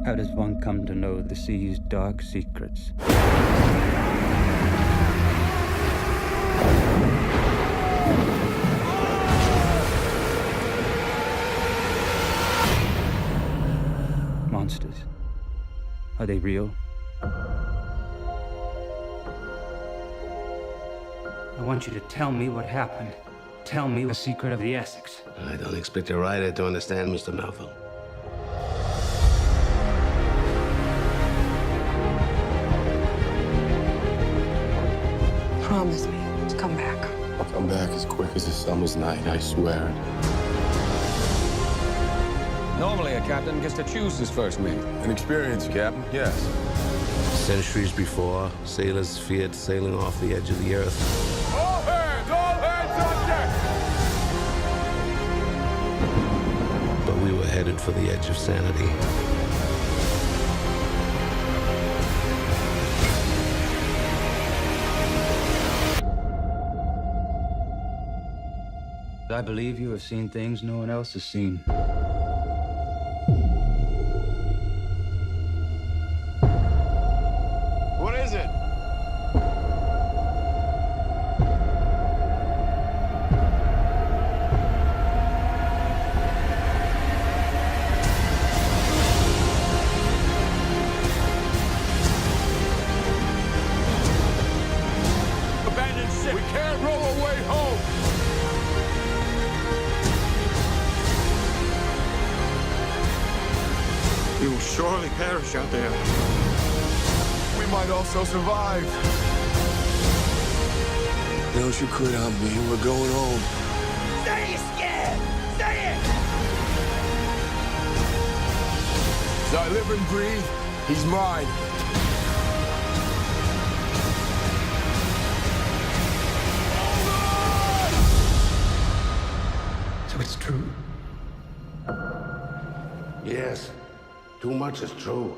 How does one come to know the sea's dark secrets? Monsters. Are they real? I want you to tell me what happened. Tell me the secret of the Essex. I don't expect a writer to understand, Mr. Melville. Promise me to come back. I'll come back as quick as a summer's night, I swear. Normally, a captain gets to choose his first mate. An experience, Captain, yes. Centuries before, sailors feared sailing off the edge of the earth. All hands on deck! But we were headed for the edge of sanity. I believe you have seen things no one else has seen. What is it? Abandoned ship. We can't row away home! We will surely perish out there. We might also survive. Don't you quit on me. We're going home. Say you're scared! Say it! As I live and breathe, he's mine. So it's true. Yes, too much is true.